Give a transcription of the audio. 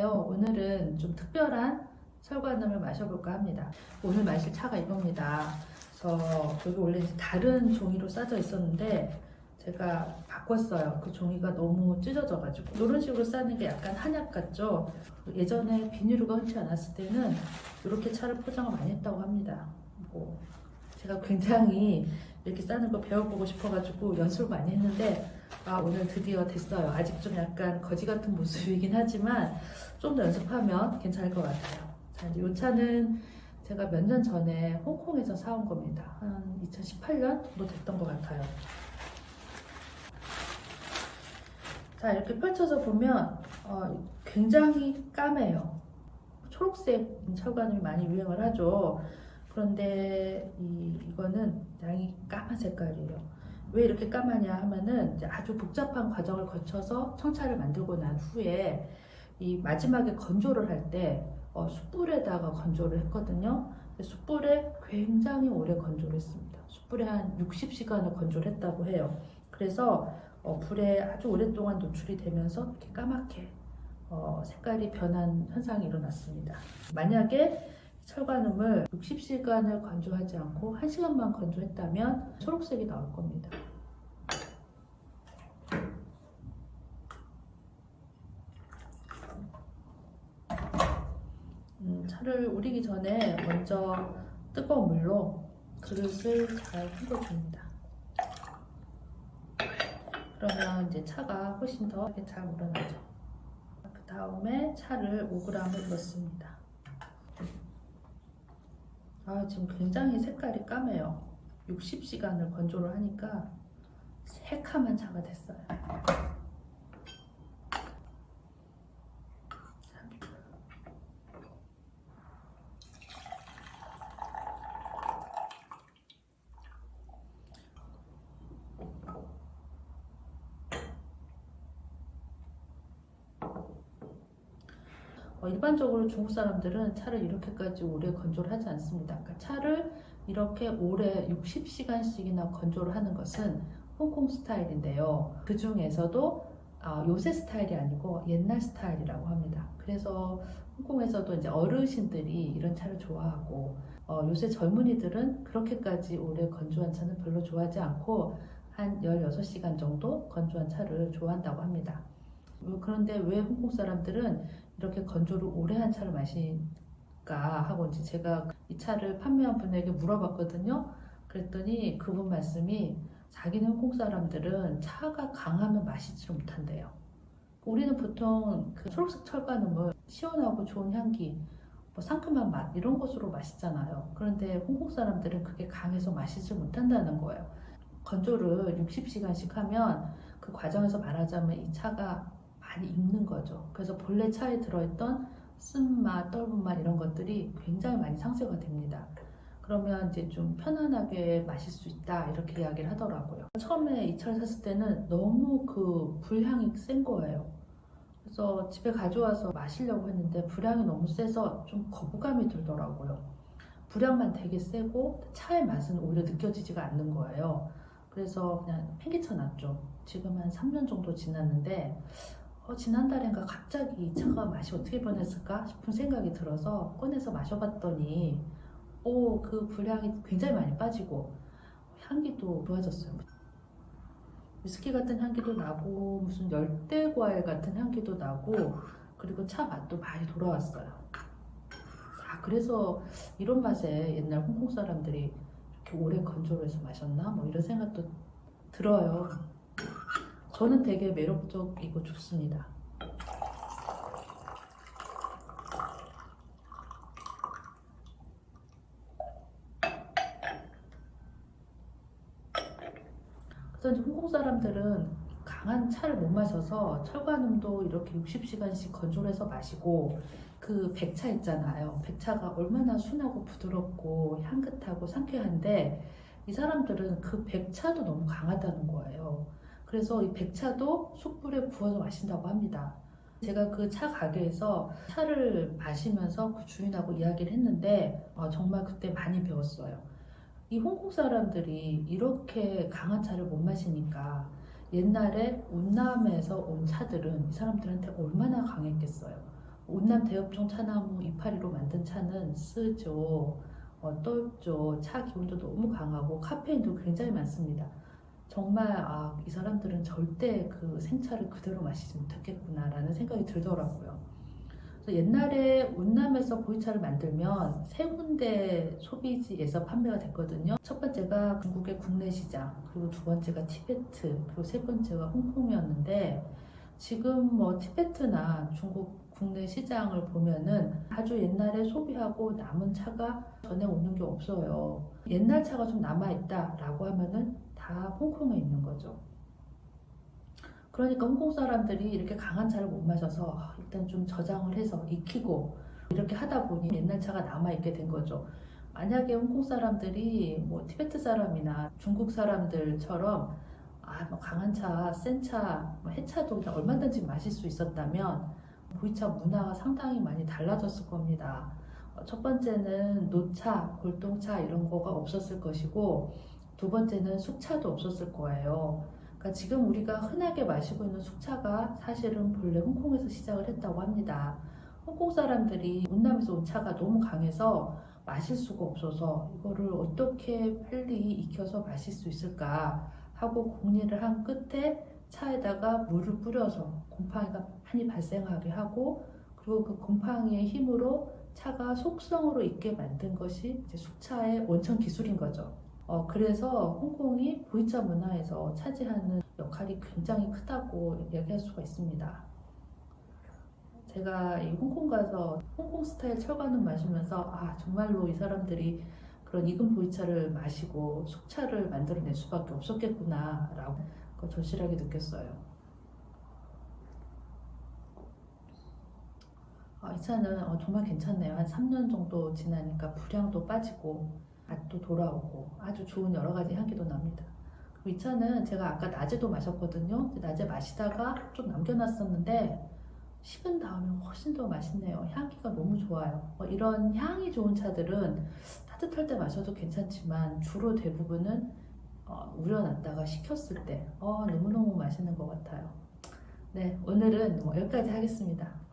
안녕하세요. 오늘은 좀 특별한 철관음을 마셔볼까 합니다. 오늘 마실 차가 이겁니다. 그래서 여기 원래 다른 종이로 싸져 있었는데 제가 바꿨어요. 그 종이가 너무 찢어져가지고 이런 식으로 싸는 게 약간 한약 같죠? 예전에 비닐루가 흔치 않았을 때는 이렇게 차를 포장을 많이 했다고 합니다. 제가 굉장히 이렇게 싸는 거 배워보고 싶어가지고 연습을 많이 했는데 오늘 드디어 됐어요. 아직 좀 약간 거지 같은 모습이긴 하지만 좀 더 연습하면 괜찮을 것 같아요. 자, 이제 이 차는 제가 몇 년 전에 홍콩에서 사온 겁니다. 한 2018년 정도 됐던 것 같아요. 자, 이렇게 펼쳐서 보면 굉장히 까매요. 초록색 철관음이 많이 유행을 하죠. 그런데 이거는 양이 까만 색깔이에요. 왜 이렇게 까마냐 하면은 이제 아주 복잡한 과정을 거쳐서 청차를 만들고 난 후에 이 마지막에 건조를 할 때 숯불에다가 건조를 했거든요. 숯불에 굉장히 오래 건조를 했습니다. 숯불에 한 60시간을 건조를 했다고 해요. 그래서 불에 아주 오랫동안 노출이 되면서 이렇게 까맣게 색깔이 변한 현상이 일어났습니다. 만약에 철관음을 60시간을 건조하지 않고 1시간만 건조했다면 초록색이 나올 겁니다. 차를 우리기 전에 먼저 뜨거운 물로 그릇을 잘 헹궈줍니다. 그러면 이제 차가 훨씬 더 잘 우러나죠. 그 다음에 차를 5g을 넣습니다. 지금 굉장히 색깔이 까매요. 60시간을 건조를 하니까 새카만 차가 됐어요. 일반적으로 중국 사람들은 차를 이렇게까지 오래 건조를 하지 않습니다. 그러니까 차를 이렇게 오래 60시간씩이나 건조를 하는 것은 홍콩 스타일인데요. 그 중에서도 요새 스타일이 아니고 옛날 스타일이라고 합니다. 그래서 홍콩에서도 이제 어르신들이 이런 차를 좋아하고 요새 젊은이들은 그렇게까지 오래 건조한 차는 별로 좋아하지 않고 한 16시간 정도 건조한 차를 좋아한다고 합니다. 그런데 왜 홍콩 사람들은 이렇게 건조를 오래 한 차를 마실까 하고 이제 제가 이 차를 판매한 분에게 물어봤거든요. 그랬더니 그분 말씀이 자기는 홍콩 사람들은 차가 강하면 마시지 못한대요. 우리는 보통 그 초록색 철관음을 시원하고 좋은 향기, 상큼한 맛 이런 것으로 마시잖아요. 그런데 홍콩 사람들은 그게 강해서 마시지 못한다는 거예요. 건조를 60시간씩 하면 그 과정에서 말하자면 이 차가 많이 익는 거죠. 그래서 본래 차에 들어있던 쓴맛, 떫은 맛 이런 것들이 굉장히 많이 상쇄가 됩니다. 그러면 이제 좀 편안하게 마실 수 있다 이렇게 이야기를 하더라고요. 처음에 이 차를 샀을 때는 너무 그 불향이 센 거예요. 그래서 집에 가져와서 마시려고 했는데 불향이 너무 세서 좀 거부감이 들더라고요. 불향만 되게 세고 차의 맛은 오히려 느껴지지가 않는 거예요. 그래서 그냥 팽개쳐 놨죠. 지금 한 3년 정도 지났는데 지난달인가 갑자기 이 차가 맛이 어떻게 변했을까 싶은 생각이 들어서 꺼내서 마셔봤더니 그 불향이 굉장히 많이 빠지고 향기도 좋아졌어요. 위스키 같은 향기도 나고 무슨 열대과일 같은 향기도 나고 그리고 차 맛도 많이 돌아왔어요. 그래서 이런 맛에 옛날 홍콩 사람들이 이렇게 오래 건조를 해서 마셨나? 이런 생각도 들어요. 저는 되게 매력적이고 좋습니다. 그래서 이제 홍콩 사람들은 강한 차를 못 마셔서 철관음도 이렇게 60시간씩 건조를 해서 마시고 그 백차 있잖아요. 백차가 얼마나 순하고 부드럽고 향긋하고 상쾌한데 이 사람들은 그 백차도 너무 강하다는 거예요. 그래서 이 백차도 숯불에 구워서 마신다고 합니다. 제가 그 차 가게에서 차를 마시면서 그 주인하고 이야기를 했는데 정말 그때 많이 배웠어요. 이 홍콩 사람들이 이렇게 강한 차를 못 마시니까 옛날에 운남에서 온 차들은 이 사람들한테 얼마나 강했겠어요. 온남 대엽종 차나무 이파리로 만든 차는 쓰죠. 떫죠. 차 기운도 너무 강하고 카페인도 굉장히 많습니다. 정말 이 사람들은 절대 그 생차를 그대로 마시지 못했겠구나라는 생각이 들더라고요. 그래서 옛날에 운남에서 보이차를 만들면 세 군데 소비지에서 판매가 됐거든요. 첫 번째가 중국의 국내 시장, 그리고 두 번째가 티베트, 그리고 세 번째가 홍콩이었는데 지금 뭐 티베트나 중국 국내 시장을 보면은 아주 옛날에 소비하고 남은 차가 전에 오는 게 없어요. 옛날 차가 좀 남아있다라고 하면은 다 홍콩에 있는 거죠. 그러니까 홍콩 사람들이 이렇게 강한 차를 못 마셔서 일단 좀 저장을 해서 익히고 이렇게 하다 보니 옛날 차가 남아있게 된 거죠. 만약에 홍콩 사람들이 뭐 티베트 사람이나 중국 사람들처럼 뭐 강한 차, 센 차, 뭐 해차도 그냥 얼마든지 마실 수 있었다면 보이차 문화가 상당히 많이 달라졌을 겁니다. 첫 번째는 노차, 골동차 이런 거가 없었을 것이고 두 번째는 숙차도 없었을 거예요. 그러니까 지금 우리가 흔하게 마시고 있는 숙차가 사실은 본래 홍콩에서 시작을 했다고 합니다. 홍콩 사람들이 운남에서 온 차가 너무 강해서 마실 수가 없어서 이거를 어떻게 빨리 익혀서 마실 수 있을까 하고 궁리를 한 끝에 차에다가 물을 뿌려서 곰팡이가 많이 발생하게 하고 그리고 그 곰팡이의 힘으로 차가 속성으로 익게 만든 것이 이제 숙차의 원천 기술인 거죠. 그래서 홍콩이 보이차 문화에서 차지하는 역할이 굉장히 크다고 얘기할 수가 있습니다. 제가 이 홍콩 가서 홍콩 스타일 철간을 마시면서 정말로 이 사람들이 그런 익은 보이차를 마시고 숙차를 만들어낼 수밖에 없었겠구나 라고 절실하게 느꼈어요. 이 차는 정말 괜찮네요. 한 3년 정도 지나니까 불향도 빠지고 맛도 돌아오고 아주 좋은 여러 가지 향기도 납니다. 이 차는 제가 아까 낮에도 마셨거든요. 낮에 마시다가 좀 남겨놨었는데 식은 다음에 훨씬 더 맛있네요. 향기가 너무 좋아요. 이런 향이 좋은 차들은 따뜻할 때 마셔도 괜찮지만 주로 대부분은 우려놨다가 식혔을 때 너무너무 맛있는 것 같아요. 네, 오늘은 여기까지 하겠습니다.